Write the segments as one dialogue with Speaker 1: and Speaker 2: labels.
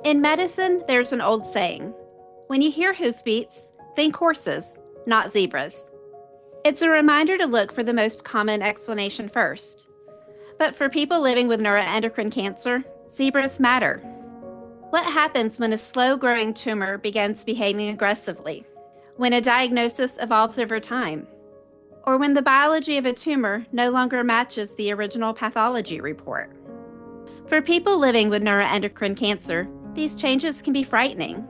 Speaker 1: In medicine, there's an old saying: when you hear hoofbeats, think horses, not zebras. It's a reminder to look for the most common explanation first. But for people living with neuroendocrine cancer, zebras matter. What happens when a slow growing tumor begins behaving aggressively? When a diagnosis evolves over time? Or when the biology of a tumor no longer matches the original pathology report? For people living with neuroendocrine cancer, these changes can be frightening,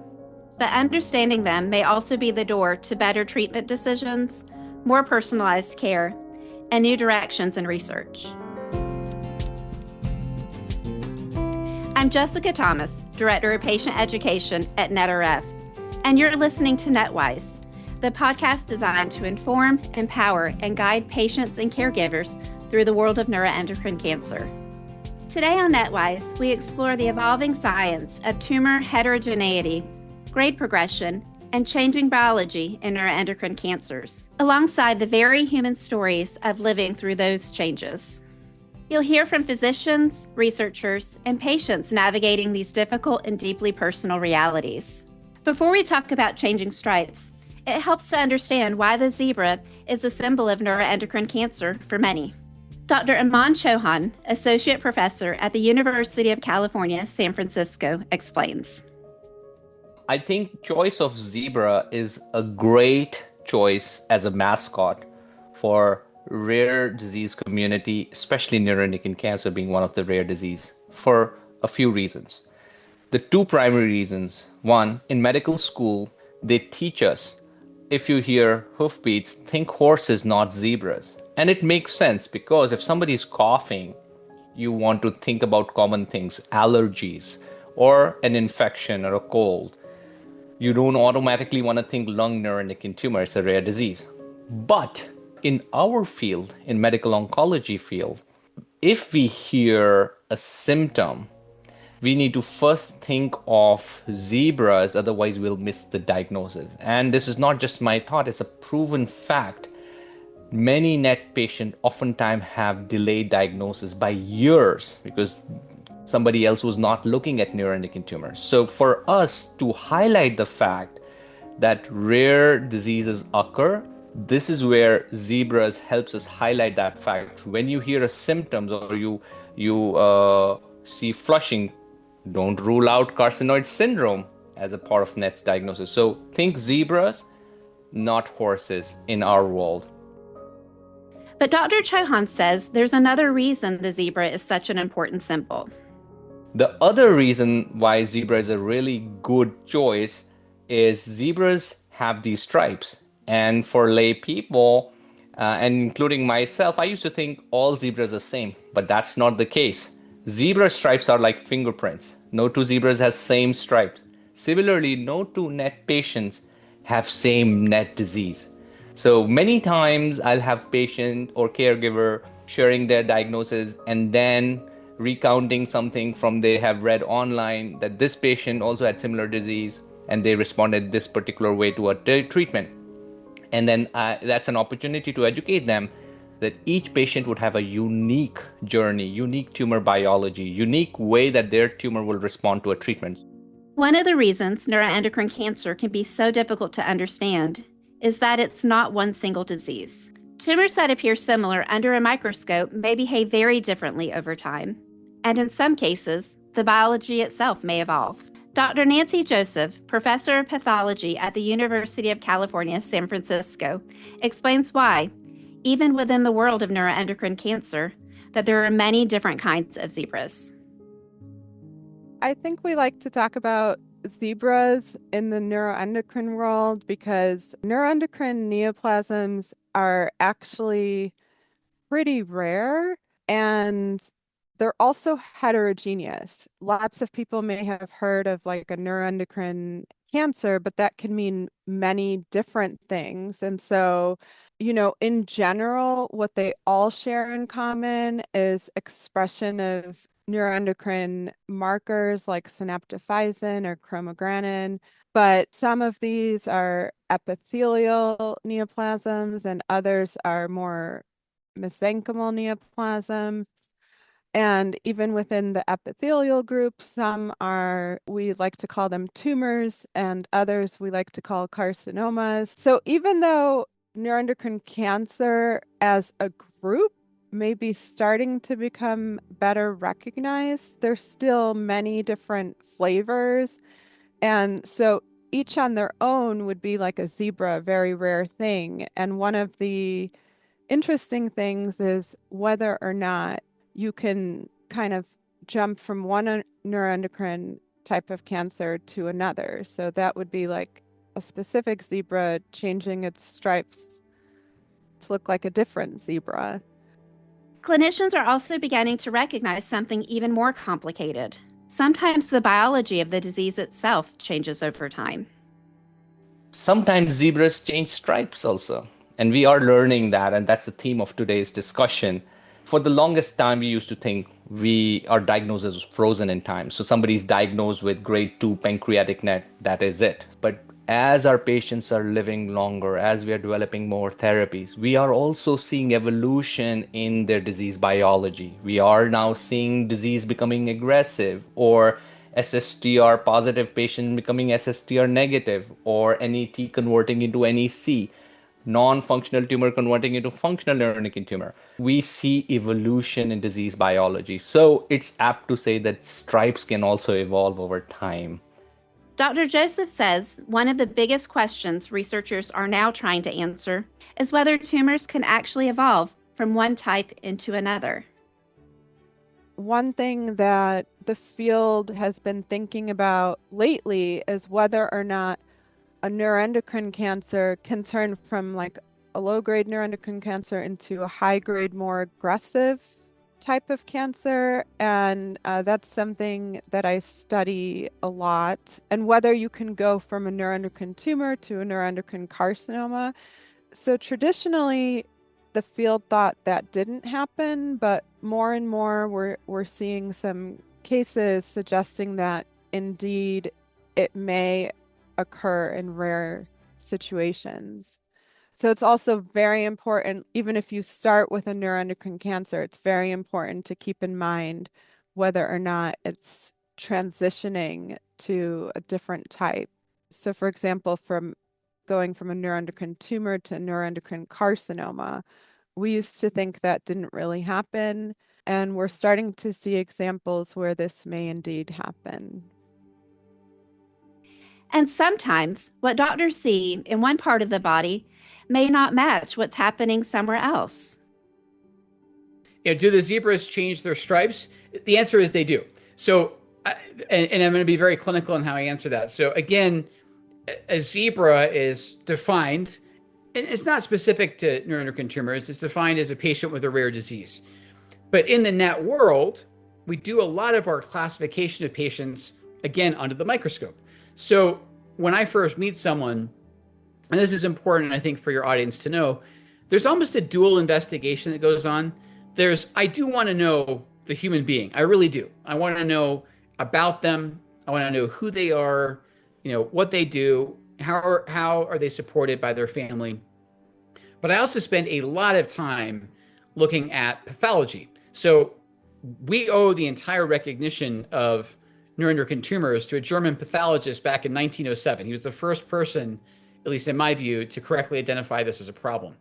Speaker 1: but understanding them may also be the door to better treatment decisions, more personalized care, and new directions in research. I'm Jessica Thomas, Director of Patient Education at NETRF, and you're listening to NETWise, the podcast designed to inform, empower, and guide patients and caregivers through the world of neuroendocrine cancer. Today on NETWise, we explore the evolving science of tumor heterogeneity, grade progression, and changing biology in neuroendocrine cancers, alongside the very human stories of living through those changes. You'll hear from physicians, researchers, and patients navigating these difficult and deeply personal realities. Before we talk about changing stripes, it helps to understand why the zebra is a symbol of neuroendocrine cancer for many. Dr. Aman Chauhan, Associate Professor at the University of California, San Francisco, explains.
Speaker 2: I think choice of zebra is a great choice as a mascot for rare disease community, especially neuroendocrine cancer being one of the rare disease, for a few reasons. The two primary reasons: one, in medical school, they teach us, if you hear hoofbeats, think horses, not zebras. And it makes sense, because if somebody is coughing, you want to think about common things, allergies, or an infection or a cold. You don't automatically want to think lung neuroendocrine tumor. It's a rare disease. But in our field, in medical oncology field, if we hear a symptom, we need to first think of zebras, otherwise we'll miss the diagnosis. And this is not just my thought, it's a proven fact. Many NET patients oftentimes have delayed diagnosis by years because somebody else was not looking at neuroendocrine tumors. So for us to highlight the fact that rare diseases occur, this is where zebras helps us highlight that fact. When you hear a symptoms or you see flushing, don't rule out carcinoid syndrome as a part of NET's diagnosis. So think zebras, not horses in our world.
Speaker 1: But Dr. Chauhan says there's another reason the zebra is such an important symbol.
Speaker 2: The other reason why zebra is a really good choice is zebras have these stripes. And for lay people, and including myself, I used to think all zebras are the same, but that's not the case. Zebra stripes are like fingerprints. No two zebras has same stripes. Similarly, no two NET patients have same NET disease. So many times I'll have patient or caregiver sharing their diagnosis and then recounting something from they have read online that this patient also had similar disease and they responded this particular way to a treatment. And then that's an opportunity to educate them that each patient would have a unique journey, unique tumor biology, unique way that their tumor will respond to a treatment.
Speaker 1: One of the reasons neuroendocrine cancer can be so difficult to understand is that it's not one single disease. Tumors that appear similar under a microscope may behave very differently over time, and in some cases, the biology itself may evolve. Dr. Nancy Joseph, professor of pathology at the University of California, San Francisco, explains why, even within the world of neuroendocrine cancer, that there are many different kinds of zebras.
Speaker 3: I think we like to talk about zebras in the neuroendocrine world because neuroendocrine neoplasms are actually pretty rare and they're also heterogeneous. Lots of people may have heard of like a neuroendocrine cancer, but that can mean many different things. And so, in general, what they all share in common is expression of neuroendocrine markers like synaptophysin or chromogranin, but some of these are epithelial neoplasms and others are more mesenchymal neoplasms. And even within the epithelial group, some are, we like to call them tumors, and others we like to call carcinomas. So even though neuroendocrine cancer as a group may be starting to become better recognized, there's still many different flavors. And so each on their own would be like a zebra, a very rare thing. And one of the interesting things is whether or not you can kind of jump from one neuroendocrine type of cancer to another. So that would be like a specific zebra changing its stripes to look like a different zebra.
Speaker 1: Clinicians are also beginning to recognize something even more complicated. Sometimes the biology of the disease itself changes over time.
Speaker 2: Sometimes zebras change stripes also. And we are learning that, and that's the theme of today's discussion. For the longest time, we used to think we are diagnosed as frozen in time. So somebody's diagnosed with grade 2 pancreatic NET, that is it. But as our patients are living longer, as we are developing more therapies, we are also seeing evolution in their disease biology. We are now seeing disease becoming aggressive, or SSTR positive patient becoming SSTR negative, or NET converting into NEC, non-functional tumor converting into functional neuroendocrine tumor. We see evolution in disease biology. So it's apt to say that stripes can also evolve over time.
Speaker 1: Dr. Joseph says one of the biggest questions researchers are now trying to answer is whether tumors can actually evolve from one type into another.
Speaker 3: One thing that the field has been thinking about lately is whether or not a neuroendocrine cancer can turn from like a low-grade neuroendocrine cancer into a high-grade, more aggressive type of cancer. And that's something that I study a lot. And whether you can go from a neuroendocrine tumor to a neuroendocrine carcinoma. So traditionally, the field thought that didn't happen, but more and more we're seeing some cases suggesting that indeed it may occur in rare situations. So it's also very important, even if you start with a neuroendocrine cancer, it's very important to keep in mind whether or not it's transitioning to a different type. So for example, from going from a neuroendocrine tumor to a neuroendocrine carcinoma, we used to think that didn't really happen, and we're starting to see examples where this may indeed happen.
Speaker 1: And sometimes what doctors see in one part of the body may not match what's happening somewhere else.
Speaker 4: Do the zebras change their stripes? The answer is they do. So, and I'm going to be very clinical in how I answer that. So again, a zebra is defined, and it's not specific to neuroendocrine tumors. It's defined as a patient with a rare disease. But in the NET world, we do a lot of our classification of patients, again, under the microscope. So when I first meet someone, and this is important, I think, for your audience to know, there's almost a dual investigation that goes on. I do want to know the human being. I really do. I want to know about them. I want to know who they are, what they do, how are they supported by their family. But I also spend a lot of time looking at pathology. So we owe the entire recognition of neuroendocrine tumors to a German pathologist back in 1907. He was the first person, at least in my view, to correctly identify this as a problem.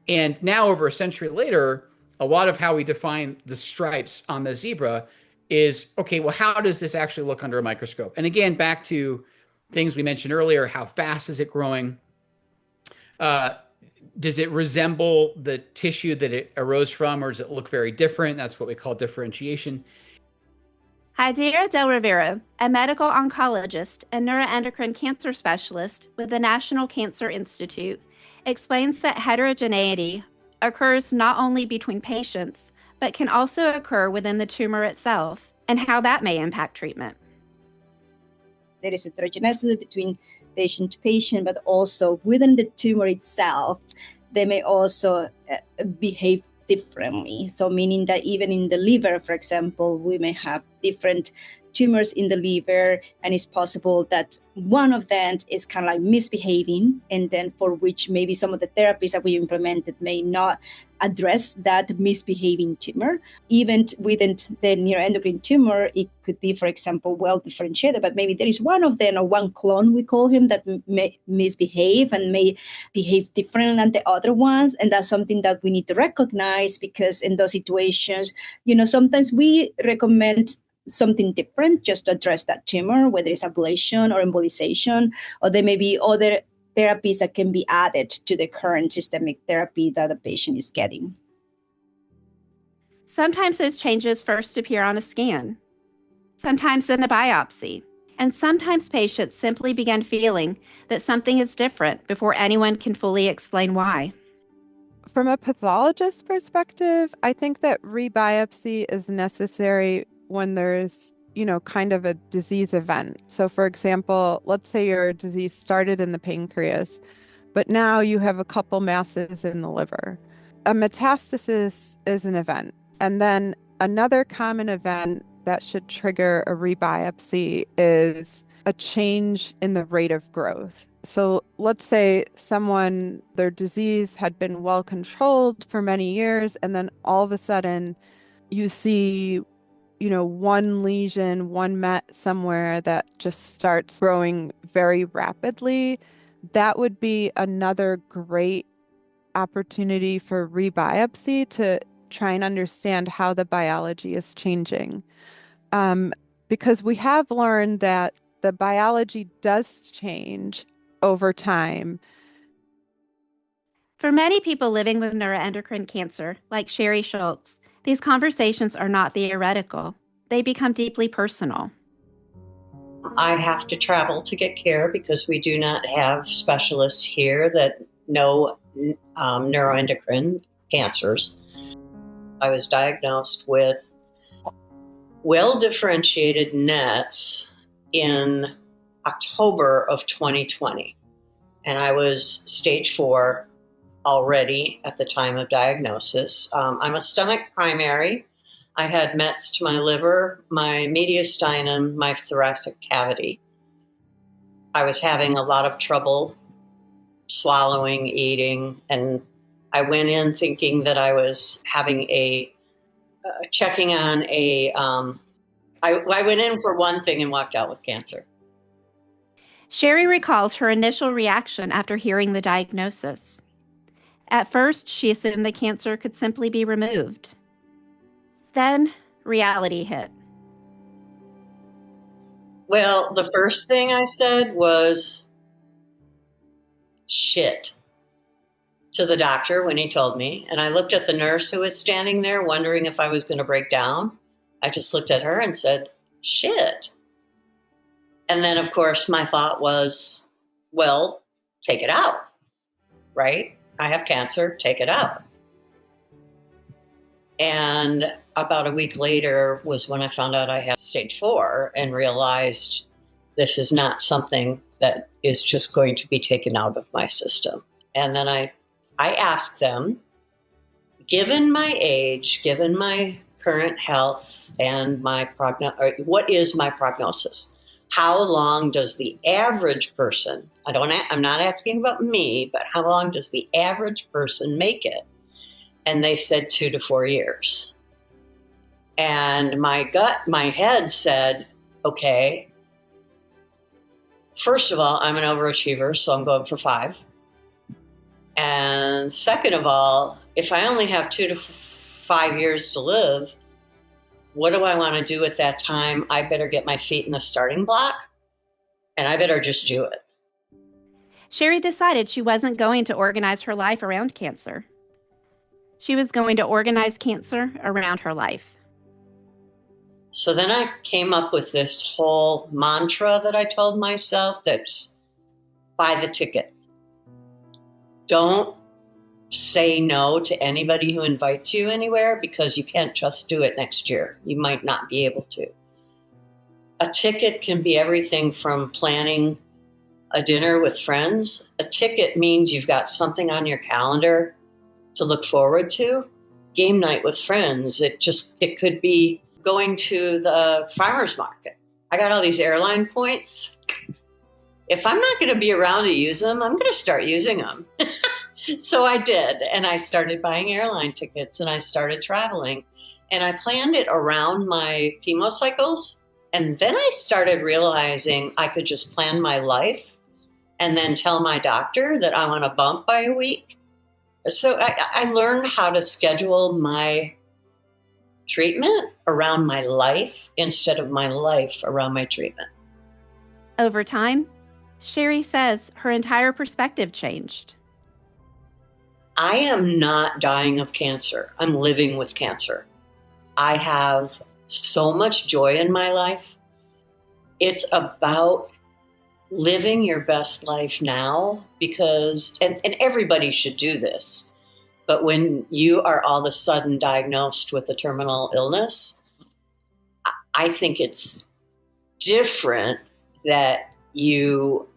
Speaker 4: And now, over a century later, a lot of how we define the stripes on the zebra is, okay, well, how does this actually look under a microscope? And again, back to things we mentioned earlier, how fast is it growing? Does it resemble the tissue that it arose from, or does it look very different? That's what we call differentiation.
Speaker 1: Hydera Del Rivera, a medical oncologist and neuroendocrine cancer specialist with the National Cancer Institute, explains that heterogeneity occurs not only between patients, but can also occur within the tumor itself, and how that may impact treatment.
Speaker 5: There is heterogeneity between patient to patient, but also within the tumor itself, they may also behave differently. So meaning that even in the liver, for example, we may have different tumors in the liver, and it's possible that one of them is kind of like misbehaving, and then for which maybe some of the therapies that we implemented may not address that misbehaving tumor. Even within the neuroendocrine tumor, it could be, for example, well differentiated, but maybe there is one of them, or one clone, we call him, that may misbehave and may behave different than the other ones. And that's something that we need to recognize, because in those situations, sometimes we recommend something different just to address that tumor, whether it's ablation or embolization, or there may be other therapies that can be added to the current systemic therapy that the patient is getting.
Speaker 1: Sometimes those changes first appear on a scan, sometimes in a biopsy, and sometimes patients simply begin feeling that something is different before anyone can fully explain why.
Speaker 3: From a pathologist perspective, I think that rebiopsy is necessary when there's, kind of a disease event. So for example, let's say your disease started in the pancreas, but now you have a couple masses in the liver. A metastasis is an event. And then another common event that should trigger a rebiopsy is a change in the rate of growth. So let's say their disease had been well controlled for many years, and then all of a sudden you see one lesion, one met somewhere that just starts growing very rapidly. That would be another great opportunity for rebiopsy to try and understand how the biology is changing. Because we have learned that the biology does change over time.
Speaker 1: For many people living with neuroendocrine cancer, like Sherry Schultz, these conversations are not theoretical. They become deeply personal.
Speaker 6: I have to travel to get care because we do not have specialists here that know neuroendocrine cancers. I was diagnosed with well-differentiated NETs in October of 2020. And I was stage 4 already at the time of diagnosis. I'm a stomach primary. I had mets to my liver, my mediastinum, my thoracic cavity. I was having a lot of trouble swallowing, eating, and I went in thinking that I was having checking on I went in for one thing and walked out with cancer.
Speaker 1: Sherry recalls her initial reaction after hearing the diagnosis. At first, she assumed the cancer could simply be removed. Then, reality hit.
Speaker 6: Well, the first thing I said was, shit, to the doctor when he told me. And I looked at the nurse who was standing there wondering if I was going to break down. I just looked at her and said, shit. And then, of course, my thought was, well, take it out, right? I have cancer, take it out. And about a week later was when I found out I had stage 4 and realized this is not something that is just going to be taken out of my system. And then I asked them, given my age, given my current health and my what is my prognosis? How long does the average person, I'm not asking about me, but how long does the average person make it? And they said 2 to 4 years. And my head said, okay, first of all, I'm an overachiever, so I'm going for 5. And second of all, if I only have 2 to 5 years to live, what do I want to do at that time? I better get my feet in the starting block, and I better just do it.
Speaker 1: Sherry decided she wasn't going to organize her life around cancer. She was going to organize cancer around her life.
Speaker 6: So then I came up with this whole mantra that I told myself, that's buy the ticket. Don't say no to anybody who invites you anywhere, because you can't just do it next year. You might not be able to. A ticket can be everything from planning a dinner with friends. A ticket means you've got something on your calendar to look forward to. Game night with friends. It could be going to the farmer's market. I got all these airline points. If I'm not going to be around to use them, I'm going to start using them. So I did. And I started buying airline tickets and I started traveling. And I planned it around my chemo cycles. And then I started realizing I could just plan my life and then tell my doctor that I want a bump by a week. So I learned how to schedule my treatment around my life instead of my life around my treatment.
Speaker 1: Over time, Sherry says her entire perspective changed.
Speaker 6: I am not dying of cancer. I'm living with cancer. I have so much joy in my life. It's about living your best life now because, and everybody should do this, but when you are all of a sudden diagnosed with a terminal illness, I think it's different that you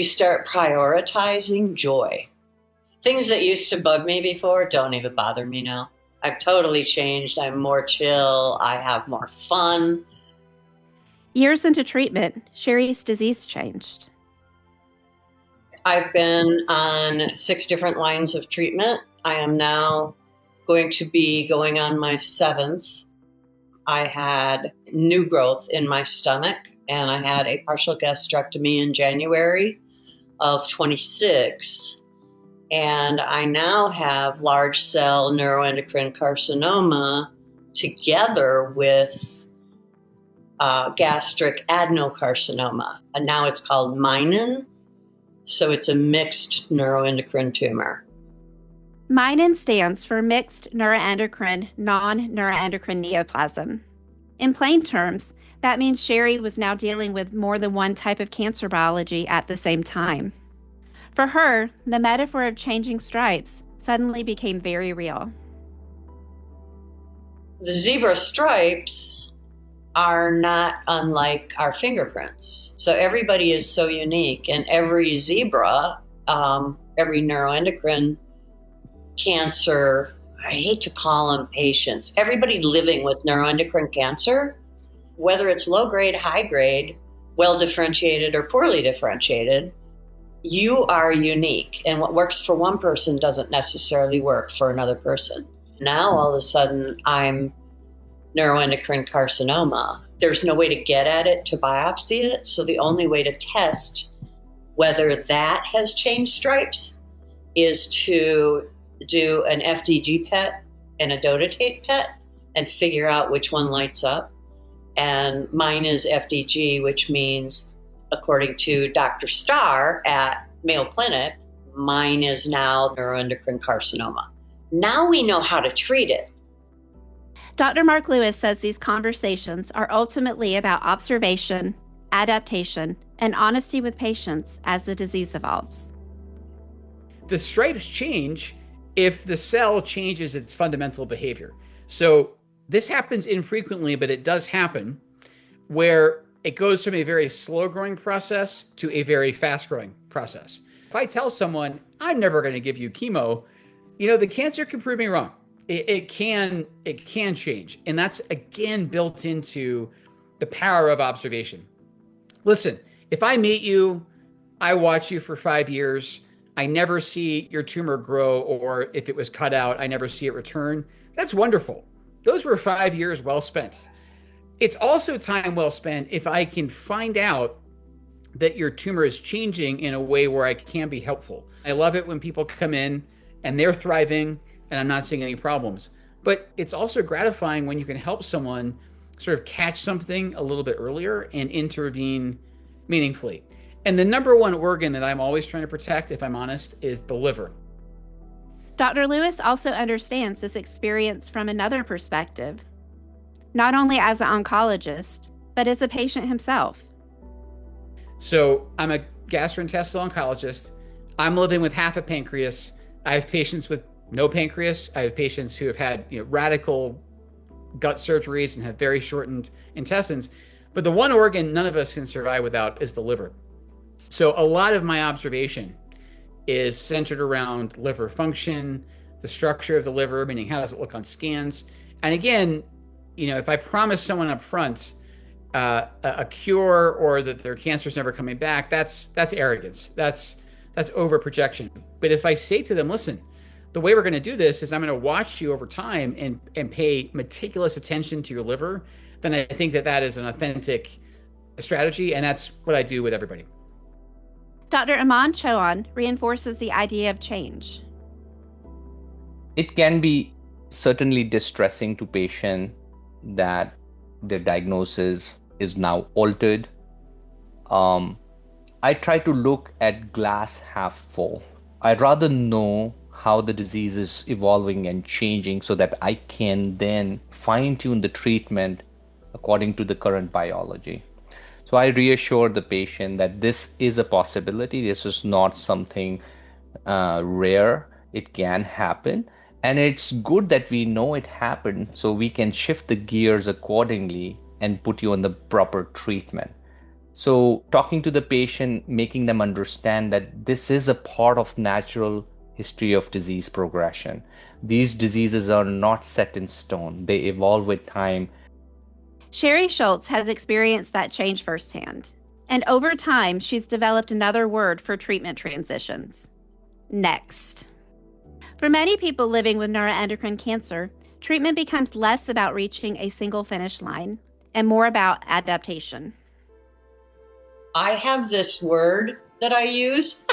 Speaker 6: start prioritizing joy. Things that used to bug me before don't even bother me now. I've totally changed. I'm more chill. I have more fun.
Speaker 1: Years into treatment, Sherry's disease changed.
Speaker 6: I've been on 6 different lines of treatment. I am now going to be going on my 7th. I had new growth in my stomach, and I had a partial gastrectomy in January of 26. And I now have large cell neuroendocrine carcinoma together with gastric adenocarcinoma. And now it's called Menin. So it's a mixed neuroendocrine tumor.
Speaker 1: Menin stands for mixed neuroendocrine, non-neuroendocrine neoplasm. In plain terms, that means Sherry was now dealing with more than one type of cancer biology at the same time. For her, the metaphor of changing stripes suddenly became very real.
Speaker 6: The zebra stripes are not unlike our fingerprints. So everybody is so unique, and every zebra, every neuroendocrine cancer, I hate to call them patients, everybody living with neuroendocrine cancer, whether it's low grade, high grade, well differentiated, or poorly differentiated, you are unique. And what works for one person doesn't necessarily work for another person. Now, all of a sudden, I'm neuroendocrine carcinoma. There's no way to get at it to biopsy it. So the only way to test whether that has changed stripes is to do an FDG PET and a dotatate PET and figure out which one lights up. And mine is FDG, which means, according to Dr. Starr at Mayo Clinic, mine is now neuroendocrine carcinoma. Now we know how to treat it.
Speaker 1: Dr. Mark Lewis says these conversations are ultimately about observation, adaptation, and honesty with patients as the disease evolves.
Speaker 4: The stripes change if the cell changes its fundamental behavior. So this happens infrequently, but it does happen, where it goes from a very slow growing process to a very fast growing process. If I tell someone, I'm never going to give you chemo, the cancer can prove me wrong. It can change. And that's, again, built into the power of observation. Listen, if I meet you, I watch you for 5 years, I never see your tumor grow, or if it was cut out, I never see it return. That's wonderful. Those were 5 years well spent. It's also time well spent if I can find out that your tumor is changing in a way where I can be helpful. I love it when people come in and they're thriving and I'm not seeing any problems. But it's also gratifying when you can help someone sort of catch something a little bit earlier and intervene meaningfully. And the number one organ that I'm always trying to protect, if I'm honest, is the liver.
Speaker 1: Dr. Lewis also understands this experience from another perspective, not only as an oncologist, but as a patient himself.
Speaker 4: So I'm a gastrointestinal oncologist. I'm living with half a pancreas. I have patients with no pancreas. I have patients who have had radical gut surgeries and have very shortened intestines. But the one organ none of us can survive without is the liver. So a lot of my observation is centered around liver function, the structure of the liver, meaning how does it look on scans. And again, if I promise someone up front, a cure or that their cancer is never coming back, that's arrogance. That's over projection. But if I say to them, listen, the way we're going to do this is I'm going to watch you over time and pay meticulous attention to your liver, then I think that is an authentic strategy. And that's what I do with everybody.
Speaker 1: Dr. Aman Chauhan reinforces the idea of change.
Speaker 2: It can be certainly distressing to patient that their diagnosis is now altered. I try to look at glass half full. I'd rather know how the disease is evolving and changing so that I can then fine-tune the treatment according to the current biology. So I reassure the patient that this is a possibility. This is not something rare. It can happen. And it's good that we know it happened so we can shift the gears accordingly and put you on the proper treatment. So talking to the patient, making them understand that this is a part of natural history of disease progression. These diseases are not set in stone. They evolve with time.
Speaker 1: Sherry Schultz has experienced that change firsthand. And over time, she's developed another word for treatment transitions: next. For many people living with neuroendocrine cancer, treatment becomes less about reaching a single finish line and more about adaptation.
Speaker 6: I have this word that I use,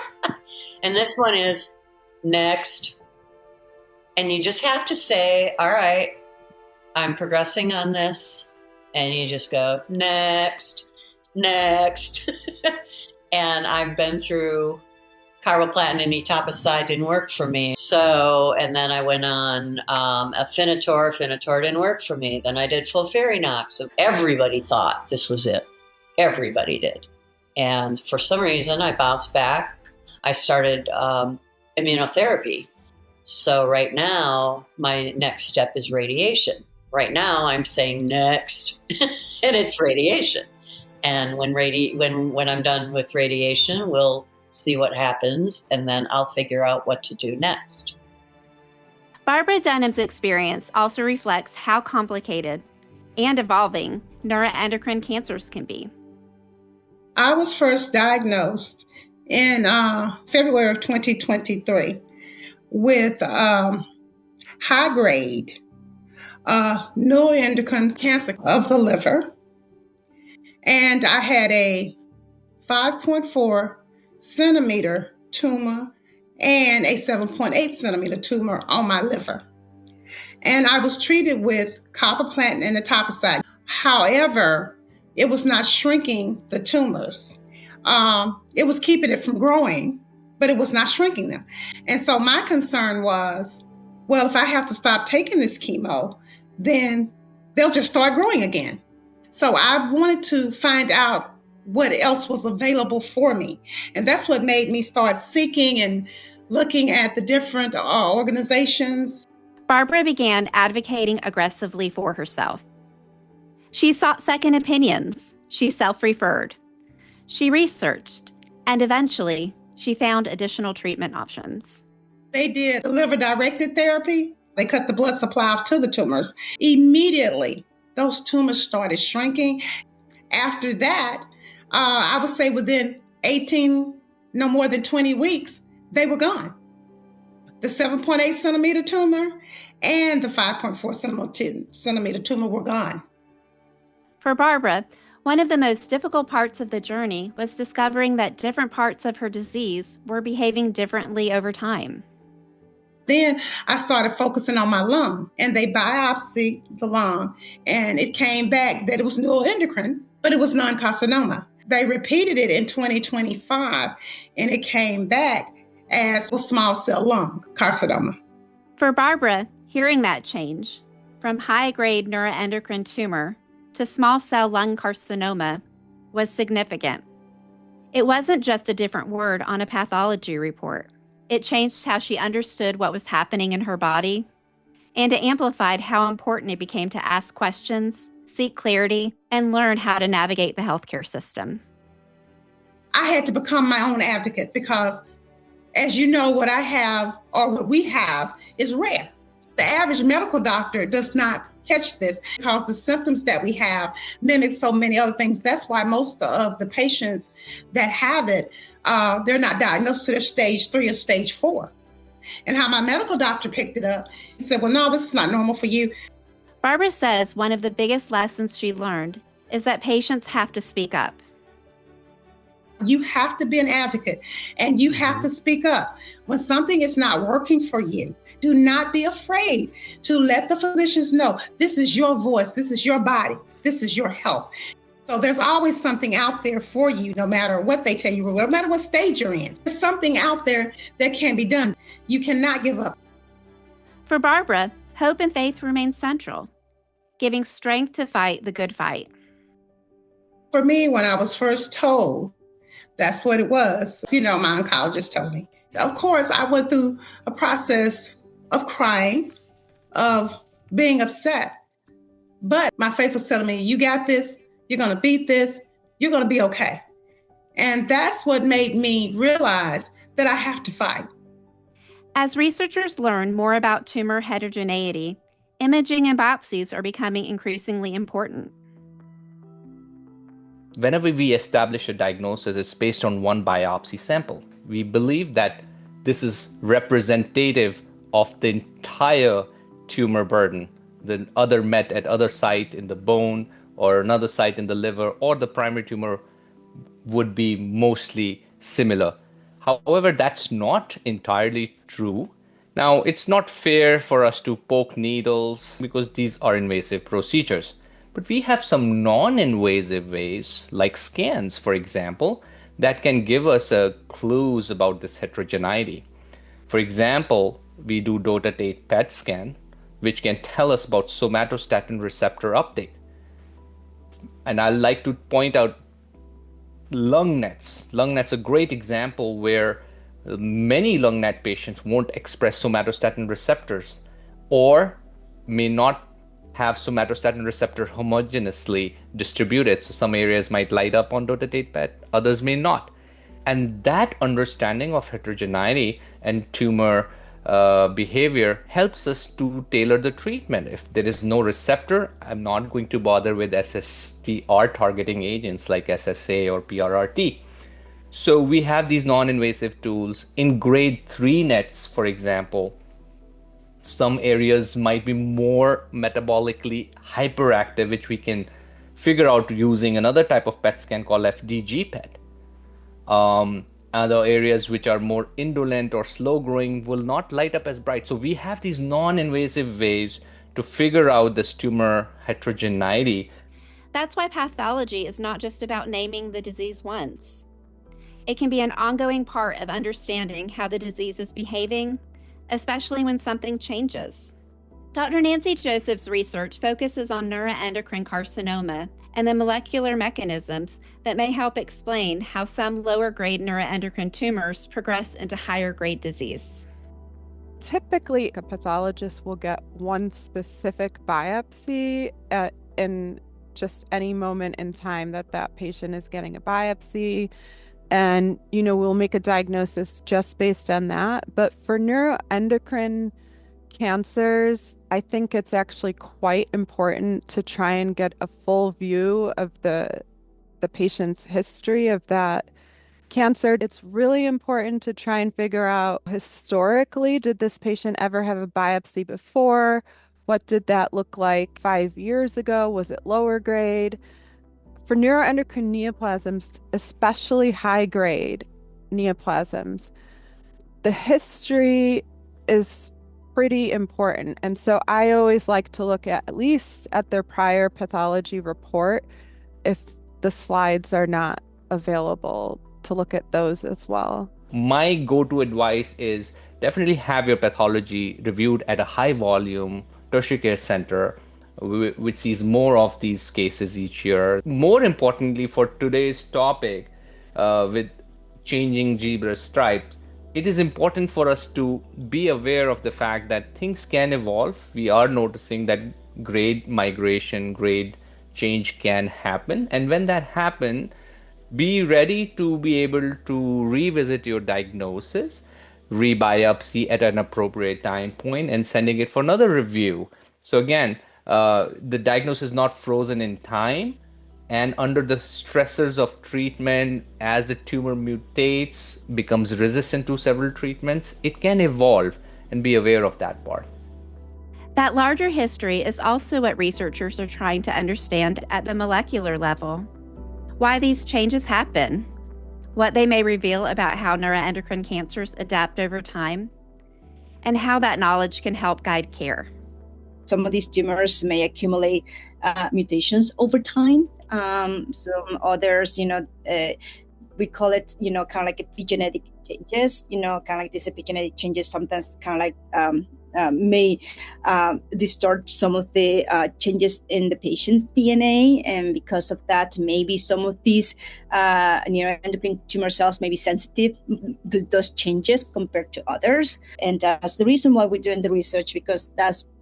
Speaker 6: and this one is next. And you just have to say, all right, I'm progressing on this. And you just go, next, next. And I've been through carboplatin and etoposide, didn't work for me. So, and then I went on Afinitor. Afinitor didn't work for me. Then I did FOLFIRINOX. So everybody thought this was it. Everybody did. And for some reason, I bounced back. I started immunotherapy. So right now, my next step is radiation. Right now, I'm saying next, and it's radiation. And when I'm done with radiation, we'll see what happens, and then I'll figure out what to do next.
Speaker 1: Barbara Dunham's experience also reflects how complicated and evolving neuroendocrine cancers can be.
Speaker 7: I was first diagnosed in February of 2023 with high-grade neuroendocrine cancer of the liver. And I had a 5.4 centimeter tumor and a 7.8 centimeter tumor on my liver. And I was treated with carboplatin and etoposide. However, it was not shrinking the tumors. It was keeping it from growing, but it was not shrinking them. And so my concern was, well, if I have to stop taking this chemo, then they'll just start growing again. So I wanted to find out what else was available for me. And that's what made me start seeking and looking at the different organizations.
Speaker 1: Barbara began advocating aggressively for herself. She sought second opinions. She self-referred. She researched, and eventually she found additional treatment options.
Speaker 7: They did the liver-directed therapy. They cut the blood supply off to the tumors. Immediately, those tumors started shrinking. After that, I would say within 18, no more than 20 weeks, they were gone. The 7.8 centimeter tumor and the 5.4 centimeter tumor were gone.
Speaker 1: For Barbara, one of the most difficult parts of the journey was discovering that different parts of her disease were behaving differently over time.
Speaker 7: Then I started focusing on my lung, and they biopsied the lung, and it came back that it was neuroendocrine, but it was non-carcinoma. They repeated it in 2025, and it came back as a small cell lung carcinoma.
Speaker 1: For Barbara, hearing that change from high-grade neuroendocrine tumor to small cell lung carcinoma was significant. It wasn't just a different word on a pathology report. It changed how she understood what was happening in her body, and it amplified how important it became to ask questions, seek clarity, and learn how to navigate the healthcare system.
Speaker 7: I had to become my own advocate because, as you know, what I have or what we have is rare. The average medical doctor does not catch this because the symptoms that we have mimic so many other things. That's why most of the patients that have it, they're not diagnosed to their stage 3 or stage 4. And how my medical doctor picked it up, he said, well, no, this is not normal for you.
Speaker 1: Barbara says one of the biggest lessons she learned is that patients have to speak up.
Speaker 7: You have to be an advocate and you have to speak up. When something is not working for you, do not be afraid to let the physicians know this is your voice, this is your body, this is your health. So there's always something out there for you, no matter what they tell you, no matter what stage you're in. There's something out there that can be done. You cannot give up.
Speaker 1: For Barbara, hope and faith remain central, giving strength to fight the good fight.
Speaker 7: For me, when I was first told, that's what it was. My oncologist told me. Of course, I went through a process of crying, of being upset. But my faith was telling me, you got this, you're going to beat this, you're going to be okay. And that's what made me realize that I have to fight.
Speaker 1: As researchers learn more about tumor heterogeneity, imaging and biopsies are becoming increasingly important.
Speaker 2: Whenever we establish a diagnosis, it's based on one biopsy sample. We believe that this is representative of the entire tumor burden. The other met at other site in the bone or another site in the liver or the primary tumor would be mostly similar. However, that's not entirely true. Now, it's not fair for us to poke needles because these are invasive procedures. But we have some non-invasive ways, like scans, for example, that can give us clues about this heterogeneity. For example, we do dotatate PET scan, which can tell us about somatostatin receptor uptake. And I like to point out lung nets. Lung nets are a great example where many lung net patients won't express somatostatin receptors or may not have somatostatin receptor homogeneously distributed. So some areas might light up on dotatate PET, others may not. And that understanding of heterogeneity and tumor behavior helps us to tailor the treatment. If there is no receptor, I'm not going to bother with SSTR targeting agents like SSA or PRRT. So we have these non-invasive tools. In grade 3 nets, for example, some areas might be more metabolically hyperactive, which we can figure out using another type of PET scan called FDG PET. Other areas which are more indolent or slow growing will not light up as bright. So we have these non-invasive ways to figure out this tumor heterogeneity.
Speaker 1: That's why pathology is not just about naming the disease once. It can be an ongoing part of understanding how the disease is behaving, especially when something changes. Dr. Nancy Joseph's research focuses on neuroendocrine carcinoma and the molecular mechanisms that may help explain how some lower-grade neuroendocrine tumors progress into higher-grade disease.
Speaker 3: Typically, a pathologist will get one specific biopsy in just any moment in time that patient is getting a biopsy. And, we'll make a diagnosis just based on that. But for neuroendocrine cancers, I think it's actually quite important to try and get a full view of the patient's history of that cancer. It's really important to try and figure out historically, did this patient ever have a biopsy before? What did that look like 5 years ago? Was it lower grade? For neuroendocrine neoplasms, especially high-grade neoplasms, the history is pretty important. And so I always like to look at least at their prior pathology report, if the slides are not available, to look at those as well.
Speaker 2: My go-to advice is definitely have your pathology reviewed at a high volume tertiary care center, which sees more of these cases each year. More importantly, for today's topic, with changing zebra stripes, it is important for us to be aware of the fact that things can evolve. We are noticing that grade migration, grade change can happen. And when that happens, be ready to be able to revisit your diagnosis, rebiopsy at an appropriate time point and sending it for another review. So again, the diagnosis is not frozen in time, and under the stressors of treatment, as the tumor mutates, becomes resistant to several treatments, it can evolve, and be aware of that part.
Speaker 1: That larger history is also what researchers are trying to understand at the molecular level. Why these changes happen, what they may reveal about how neuroendocrine cancers adapt over time, and how that knowledge can help guide care.
Speaker 5: Some of these tumors may accumulate mutations over time. Some others, we call it, kind of like epigenetic changes, kind of like these epigenetic changes sometimes kind of like may distort some of the changes in the patient's DNA. And because of that, maybe some of these neuroendocrine tumor cells may be sensitive to those changes compared to others. And that's the reason why we're doing the research, because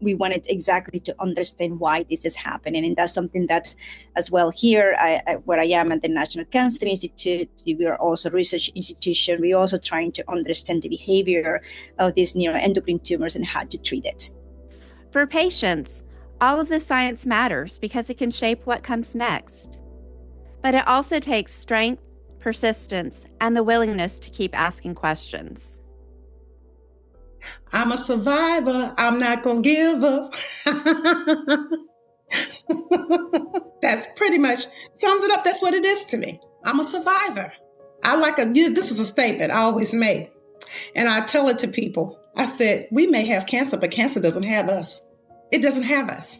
Speaker 5: we wanted exactly to understand why this is happening. And that's something that, as well, here, where I am at the National Cancer Institute, we are also a research institution. We're also trying to understand the behavior of these neuroendocrine tumors and how to treat it.
Speaker 1: For patients, all of this science matters because it can shape what comes next. But it also takes strength, persistence, and the willingness to keep asking questions.
Speaker 7: I'm a survivor. I'm not going to give up. That's pretty much sums it up. That's what it is to me. I'm a survivor. This is a statement I always make. And I tell it to people. I said, we may have cancer, but cancer doesn't have us. It doesn't have us.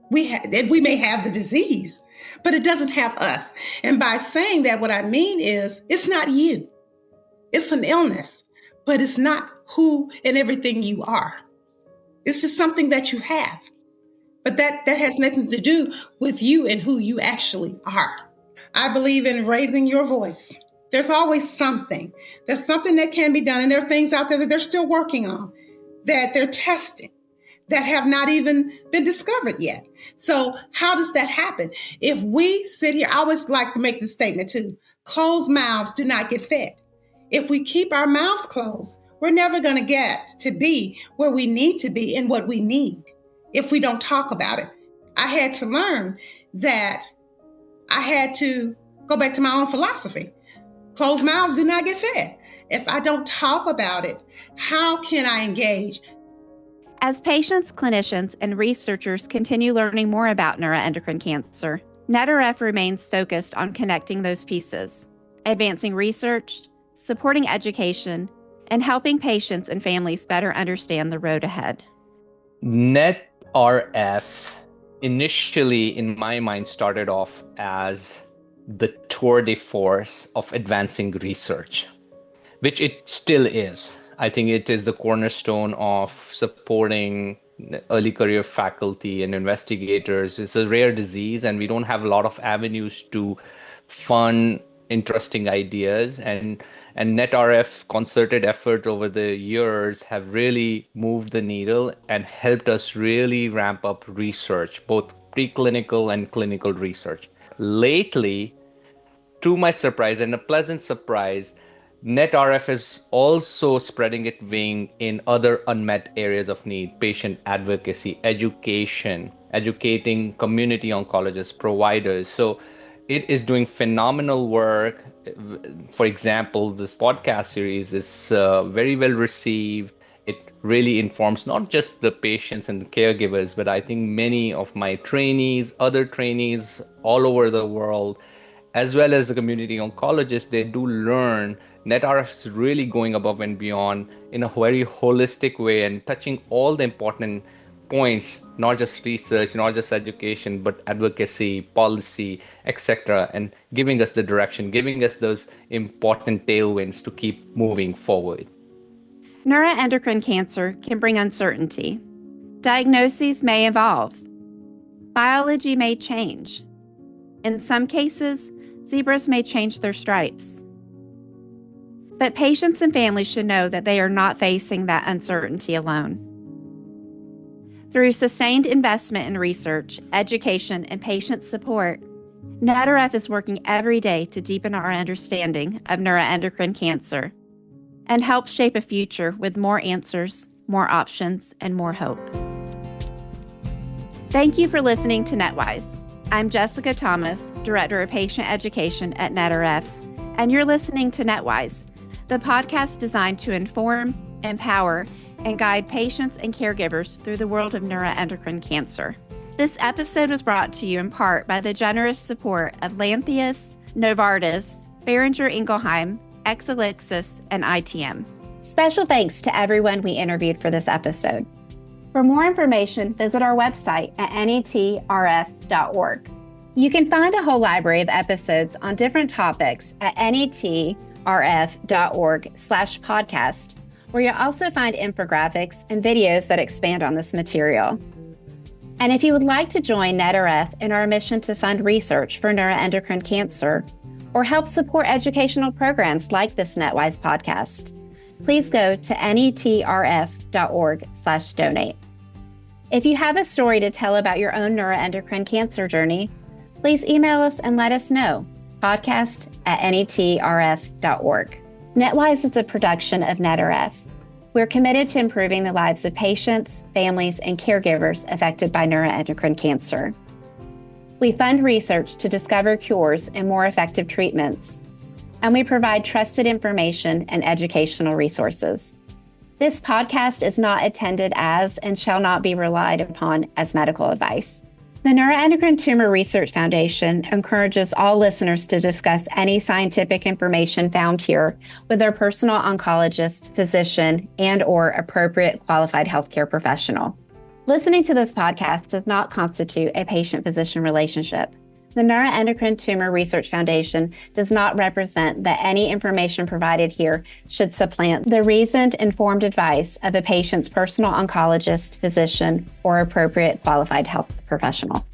Speaker 7: We may have the disease, but it doesn't have us. And by saying that, what I mean is it's not you. It's an illness, but it's not who and everything you are. It's just something that you have. But that has nothing to do with you and who you actually are. I believe in raising your voice. There's always something. There's something that can be done. And there are things out there that they're still working on, that they're testing, that have not even been discovered yet. So how does that happen? If we sit here, I always like to make this statement too. Closed mouths do not get fed. If we keep our mouths closed, we're never going to get to be where we need to be and what we need if we don't talk about it. I had to learn that I had to go back to my own philosophy. Closed mouths do not get fed. If I don't talk about it, how can I engage?
Speaker 1: As patients, clinicians, and researchers continue learning more about neuroendocrine cancer, NETRF remains focused on connecting those pieces, advancing research, supporting education, and helping patients and families better understand the road ahead.
Speaker 2: NETRF initially, in my mind, started off as the tour de force of advancing research, which it still is. I think it is the cornerstone of supporting early career faculty and investigators. It's a rare disease, and we don't have a lot of avenues to fund interesting ideas. And NETRF concerted effort over the years have really moved the needle and helped us really ramp up research, both preclinical and clinical research. Lately, to my surprise and a pleasant surprise, NETRF is also spreading its wing in other unmet areas of need: patient advocacy, education, educating community oncologists, providers. So it is doing phenomenal work. For example, this podcast series is very well received. It really informs not just the patients and the caregivers, but I think many of my trainees, other trainees all over the world, as well as the community oncologists, they do learn. NETRF is really going above and beyond in a very holistic way and touching all the important points, not just research, not just education, but advocacy, policy, etc., and giving us the direction, giving us those important tailwinds to keep moving forward.
Speaker 1: Neuroendocrine cancer can bring uncertainty. Diagnoses may evolve. Biology may change. In some cases, zebras may change their stripes. But patients and families should know that they are not facing that uncertainty alone. Through sustained investment in research, education, and patient support, NETRF is working every day to deepen our understanding of neuroendocrine cancer and help shape a future with more answers, more options, and more hope. Thank you for listening to NETWise. I'm Jessica Thomas, Director of Patient Education at NETRF, and you're listening to NETWise, the podcast designed to inform, empower, and guide patients and caregivers through the world of neuroendocrine cancer. This episode was brought to you in part by the generous support of Lantheus, Novartis, Boehringer Ingelheim, Exelixis, and ITM. Special thanks to everyone we interviewed for this episode. For more information, visit our website at netrf.org. You can find a whole library of episodes on different topics at netrf.org/podcast, where you'll also find infographics and videos that expand on this material. And if you would like to join NETRF in our mission to fund research for neuroendocrine cancer or help support educational programs like this NETWise podcast, please go to netrf.org/donate. If you have a story to tell about your own neuroendocrine cancer journey, please email us and let us know. podcast@netrf.org. NETWise is a production of NETRF. We're committed to improving the lives of patients, families, and caregivers affected by neuroendocrine cancer. We fund research to discover cures and more effective treatments, and we provide trusted information and educational resources. This podcast is not intended as and shall not be relied upon as medical advice. The Neuroendocrine Tumor Research Foundation encourages all listeners to discuss any scientific information found here with their personal oncologist, physician, and/or appropriate qualified healthcare professional. Listening to this podcast does not constitute a patient-physician relationship. The Neuroendocrine Tumor Research Foundation does not represent that any information provided here should supplant the reasoned, informed advice of a patient's personal oncologist, physician, or appropriate qualified health professional.